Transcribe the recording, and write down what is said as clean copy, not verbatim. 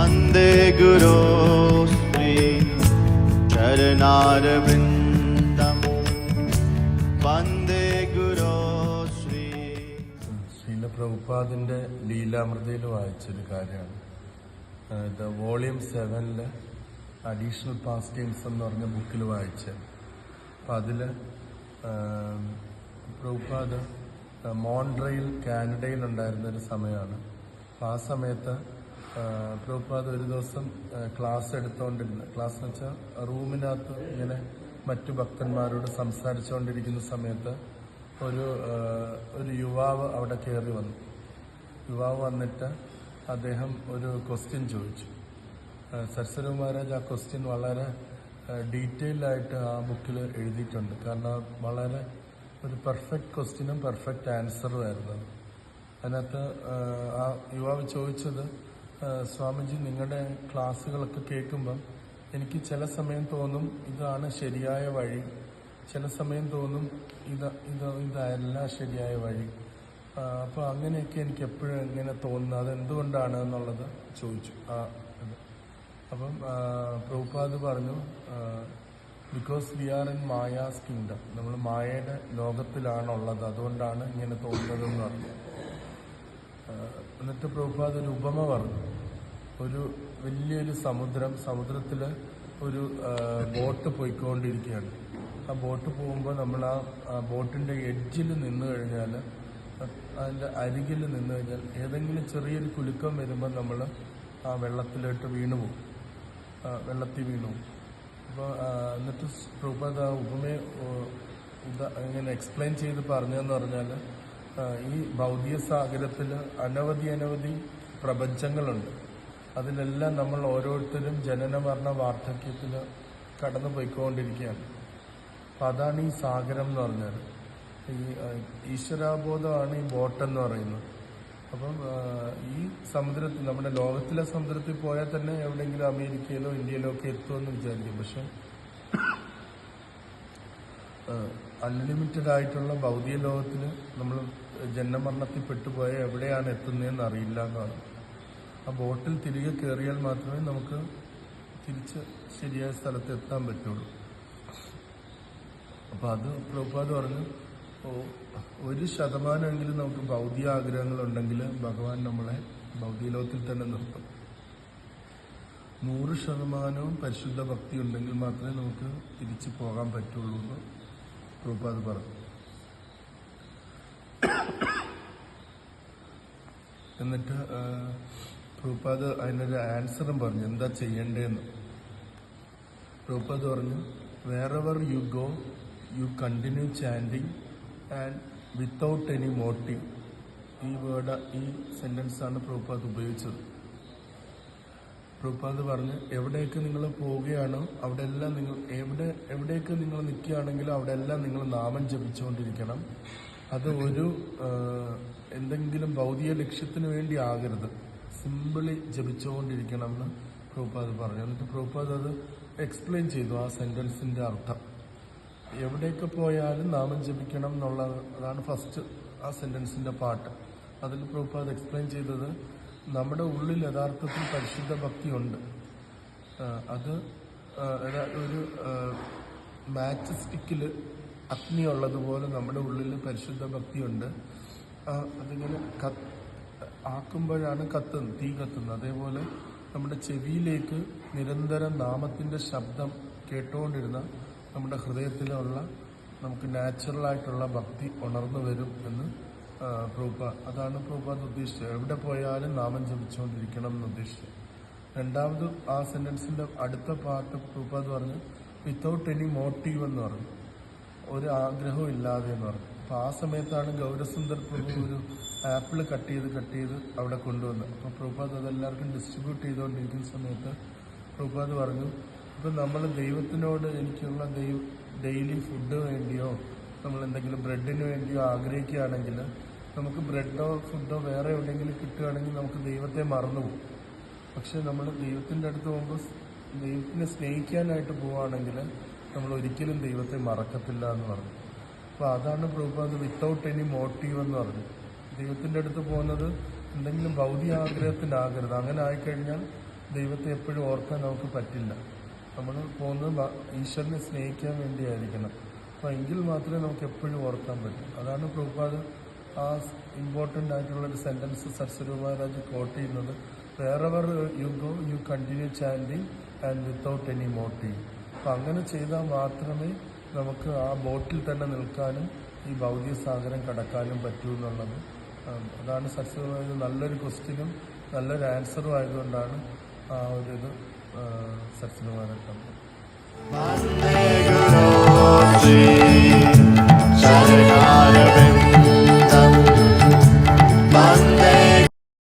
വന്ദേ ഗുരോ ശ്രീ ചരണാരവിന്ദം വന്ദേ ഗുരോ ശ്രീ. ശ്രീല പ്രഭുപാദിന്റെ ലീലാമൃതയിൽ വായിച്ചൊരു കാര്യമാണ്. ഇത് വോളിയം 7 അഡീഷണൽ പാസ്റ്റീംസ് എന്ന് പറഞ്ഞ ബുക്കിൽ വായിച്ചത്. അപ്പം അതിൽ പ്രഭുപാദ് മോൺട്രയിൽ കാനഡയിലുണ്ടായിരുന്ന ഒരു സമയമാണ്. അപ്പം ആ സമയത്ത് പ്രഭുപാദ് ഒരു ദിവസം ക്ലാസ് എടുത്തുകൊണ്ടിരുന്ന, ക്ലാസ് എന്ന് വെച്ചാൽ റൂമിനകത്ത് ഇങ്ങനെ മറ്റു ഭക്തന്മാരോട് സംസാരിച്ചുകൊണ്ടിരിക്കുന്ന സമയത്ത് ഒരു യുവാവ് അവിടെ കയറി വന്നു. യുവാവ് വന്നിട്ട് അദ്ദേഹം ഒരു ക്വസ്റ്റ്യൻ ചോദിച്ചു. സരസ്വതി മഹാരാജ് ആ ക്വസ്റ്റ്യൻ വളരെ ഡീറ്റെയിൽഡായിട്ട് ആ ബുക്കിൽ എഴുതിയിട്ടുണ്ട്. കാരണം വളരെ ഒരു പെർഫെക്റ്റ് ക്വസ്റ്റ്യനും പെർഫെക്റ്റ് ആൻസറും ആയിരുന്നു. അതിനകത്ത് ആ യുവാവ് ചോദിച്ചത്, സ്വാമിജി, നിങ്ങളുടെ ക്ലാസ്സുകളൊക്കെ കേൾക്കുമ്പം എനിക്ക് ചില സമയം തോന്നും ഇതാണ് ശരിയായ വഴി, ചില സമയം തോന്നും ഇതല്ല ശരിയായ വഴി. അപ്പോൾ അങ്ങനെയൊക്കെ എനിക്ക് എപ്പോഴും എങ്ങനെ തോന്നുന്നത്, അതെന്തുകൊണ്ടാണ് എന്നുള്ളത് ചോദിച്ചു. അപ്പം പ്രഭുപാദ് പറഞ്ഞു, because we are in Maya's kingdom, നമ്മൾ മായയുടെ ലോകത്തിലാണുള്ളത്, അതുകൊണ്ടാണ് ഇങ്ങനെ തോന്നുന്നതെന്ന് പറഞ്ഞു. എന്നിട്ട് പ്രഭുപാദ് ഒരു ഉപമ പറഞ്ഞു. ഒരു വലിയൊരു സമുദ്രത്തിൽ ഒരു ബോട്ട് പോയിക്കൊണ്ടിരിക്കുകയാണ്. ആ ബോട്ട് പോകുമ്പോൾ നമ്മൾ ആ ബോട്ടിൻ്റെ എഡ്ജിൽ നിന്ന് കഴിഞ്ഞാൽ, അതിൻ്റെ അരികിൽ നിന്ന് കഴിഞ്ഞാൽ ഏതെങ്കിലും ചെറിയൊരു കുലുക്കം വരുമ്പോൾ നമ്മൾ ആ വെള്ളത്തിൽ വീണു പോകും. അപ്പോൾ എന്നിട്ട് പ്രഭുപാദ് ആ ഉപമയെ ഇങ്ങനെ എക്സ്പ്ലെയിൻ ചെയ്ത് പറഞ്ഞതെന്ന് പറഞ്ഞാൽ, ഈ ഭൗതിക സാഗരത്തിൽ അനവധി പ്രപഞ്ചങ്ങളുണ്ട്. അതിലെല്ലാം നമ്മൾ ഓരോരുത്തരും ജനന മരണ വാർദ്ധക്യത്തിൽ കടന്നു പോയിക്കൊണ്ടിരിക്കുകയാണ്. അപ്പം അതാണ് ഈ സാഗരം എന്ന് പറഞ്ഞാൽ. ഈ ഈശ്വരാബോധമാണ് ഈ ബോട്ടെന്ന് പറയുന്നത്. അപ്പം ഈ സമുദ്രത്തിൽ, നമ്മുടെ ലോകത്തിലെ സമുദ്രത്തിൽ പോയാൽ തന്നെ എവിടെയെങ്കിലും അമേരിക്കയിലോ ഇന്ത്യയിലോ ഒക്കെ എത്തുമെന്ന് വിചാരിക്കും. പക്ഷെ അൺലിമിറ്റഡ് ആയിട്ടുള്ള ഭൗതിക ലോകത്തിൽ നമ്മൾ ജന്മമരണത്തിൽ പെട്ടുപോയാൽ എവിടെയാണ് എത്തുന്നതെന്ന് അറിയില്ല എന്നാണ്. ആ ബോട്ടിൽ തിരികെ കയറിയാൽ മാത്രമേ നമുക്ക് തിരിച്ച് ശരിയായ സ്ഥലത്ത് എത്താൻ പറ്റുള്ളൂ. അപ്പം അത് പ്രഭുപാദ് പറഞ്ഞു, 1% നമുക്ക് ഭൗതിക ആഗ്രഹങ്ങളുണ്ടെങ്കിൽ ഭഗവാൻ നമ്മളെ ഭൗതിക ലോകത്തിൽ തന്നെ നിർത്തും. 100% പരിശുദ്ധ ഭക്തി ഉണ്ടെങ്കിൽ മാത്രമേ നമുക്ക് തിരിച്ചു പോകാൻ പറ്റുള്ളൂ എന്ന് പ്രഭുപാദ് പറഞ്ഞു. എന്നിട്ട് പ്രഭുപാദ് അതിനൊരു ആൻസറും പറഞ്ഞു, എന്താ ചെയ്യേണ്ടതെന്ന്. പ്രഭുപാദ് പറഞ്ഞു, wherever you go you continue chanting and without any motive. ഈ സെന്റൻസാണ് പ്രഭുപാദ് ഉപയോഗിച്ചത്. പ്രഭുപാദ് പറഞ്ഞ്, എവിടെയൊക്കെ നിങ്ങൾ പോവുകയാണോ അവിടെ എല്ലാം നിങ്ങൾ എവിടെയൊക്കെ നിങ്ങൾ നിൽക്കുകയാണെങ്കിലും അവിടെ എല്ലാം നിങ്ങൾ നാമം ജപിച്ചുകൊണ്ടിരിക്കണം. അത് ഒരു എന്തെങ്കിലും ഭൗതിക ലക്ഷ്യത്തിന് വേണ്ടി ആകരുത്, സിമ്പിളി ജപിച്ചുകൊണ്ടിരിക്കണം എന്ന് പ്രഭുപാദ് പറഞ്ഞു. എന്നിട്ട് പ്രഭുപാദ് അത് എക്സ്പ്ലെയിൻ ചെയ്തു, ആ സെന്റൻസിന്റെ അർത്ഥം. എവിടെയൊക്കെ പോയാലും നാമം ജപിക്കണം എന്നുള്ളതാണ് ഫസ്റ്റ് ആ സെന്റൻസിന്റെ പാട്ട്. അതിൽ പ്രഭുപാദ് എക്സ്പ്ലെയിൻ ചെയ്തത്, നമ്മുടെ ഉള്ളിൽ യഥാർത്ഥത്തിൽ പരിശുദ്ധ ഭക്തിയുണ്ട്. അത് ഒരു മാച്ച് സ്റ്റിക്കിൽ അഗ്നി ഉള്ളതുപോലെ നമ്മുടെ ഉള്ളിൽ പരിശുദ്ധ ഭക്തിയുണ്ട്. അതിങ്ങനെ ആക്കുമ്പോഴാണ് തീ കത്തുന്നത്. അതേപോലെ നമ്മുടെ ചെവിയിലേക്ക് നിരന്തരം നാമത്തിന്റെ ശബ്ദം കേട്ടുകൊണ്ടിരുന്ന നമ്മുടെ ഹൃദയത്തിലുള്ള നമുക്ക് നാച്ചുറലായിട്ടുള്ള ഭക്തി ഉണർന്നു വരും എന്ന് അതാണ് പ്രഭുപാദ് ഉദ്ദേശിച്ചത്. എവിടെ പോയാലും നാമം ജപിച്ചുകൊണ്ടിരിക്കണം എന്ന് ഉദ്ദേശിച്ചത്. രണ്ടാമത് ആ സെന്റൻസിന്റെ അടുത്ത പാർട്ട് പ്രഭുപാദ് പറഞ്ഞു, വിത്തൗട്ട് എനി മോട്ടീവ് എന്ന് പറഞ്ഞു, ഒരു ആഗ്രഹവും ഇല്ലാതെ എന്ന് പറഞ്ഞു. അപ്പോൾ ആ സമയത്താണ് ഗൗരസുന്ദർ പ്രഭു ഒരു ആപ്പിൾ കട്ട് ചെയ്ത് അവിടെ കൊണ്ടുവന്നത്. അപ്പോൾ പ്രഭുപാദ് അതെല്ലാവർക്കും ഡിസ്ട്രിബ്യൂട്ട് ചെയ്തുകൊണ്ടിരിക്കുന്ന സമയത്ത് പ്രഭുപാദ് പറഞ്ഞു, ഇപ്പം നമ്മൾ ദൈവത്തിനോട് എനിക്കുള്ള ഡെയിലി ഫുഡ് വേണ്ടിയോ നമ്മൾ എന്തെങ്കിലും ബ്രെഡിന് വേണ്ടിയോ ആഗ്രഹിക്കുകയാണെങ്കിൽ, നമുക്ക് ബ്രെഡോ ഫുഡോ വേറെ എവിടെയെങ്കിലും കിട്ടുകയാണെങ്കിൽ നമുക്ക് ദൈവത്തെ മറന്നുപോകും. പക്ഷെ നമ്മൾ ദൈവത്തിൻ്റെ അടുത്ത് പോകുമ്പോൾ ദൈവത്തിനെ സ്നേഹിക്കാനായിട്ട് പോവുകയാണെങ്കിൽ നമ്മൾ ഒരിക്കലും ദൈവത്തെ മറക്കത്തില്ല എന്ന് പറഞ്ഞു. അപ്പോൾ അതാണ് പ്രഭുപാദ് വിത്തൗട്ട് എനി മോട്ടീവ് എന്ന് പറഞ്ഞു. ദൈവത്തിൻ്റെ അടുത്ത് പോകുന്നത് എന്തെങ്കിലും ഭൗതിക ആഗ്രഹത്തിനാകരുത്. അങ്ങനെ ആയിക്കഴിഞ്ഞാൽ ദൈവത്തെ എപ്പോഴും ഓർക്കാൻ നമുക്ക് പറ്റില്ല. നമ്മൾ പോകുന്നത് ഈശ്വരനെ സ്നേഹിക്കാൻ വേണ്ടിയായിരിക്കണം. അപ്പോൾ എങ്കിൽ മാത്രമേ നമുക്ക് എപ്പോഴും ഓർക്കാൻ പറ്റൂ. അതാണ് പ്രഭുപാദ് ആ ഇമ്പോർട്ടൻ്റ് ആയിട്ടുള്ളൊരു സെൻറ്റൻസ് സരസ്വതി മഹാരാജ് കോട്ട് ചെയ്യുന്നത്. Wherever you go you continue chanting and without any motive. അപ്പം അങ്ങനെ ചെയ്താൽ മാത്രമേ നമുക്ക് ആ ബോട്ടിൽ തന്നെ നിൽക്കാനും ഈ ഭൗതിക സാഗരം കടക്കാനും പറ്റൂ എന്നുള്ളത്. അതാണ് സരസ്വതി നല്ലൊരു ക്വസ്റ്റ്യനും നല്ലൊരു ആൻസറും ആയതുകൊണ്ടാണ് ആ ഒരു ഇത് സരസ്വതി മഹാരാജ് തന്നത്. Vande Guru Sri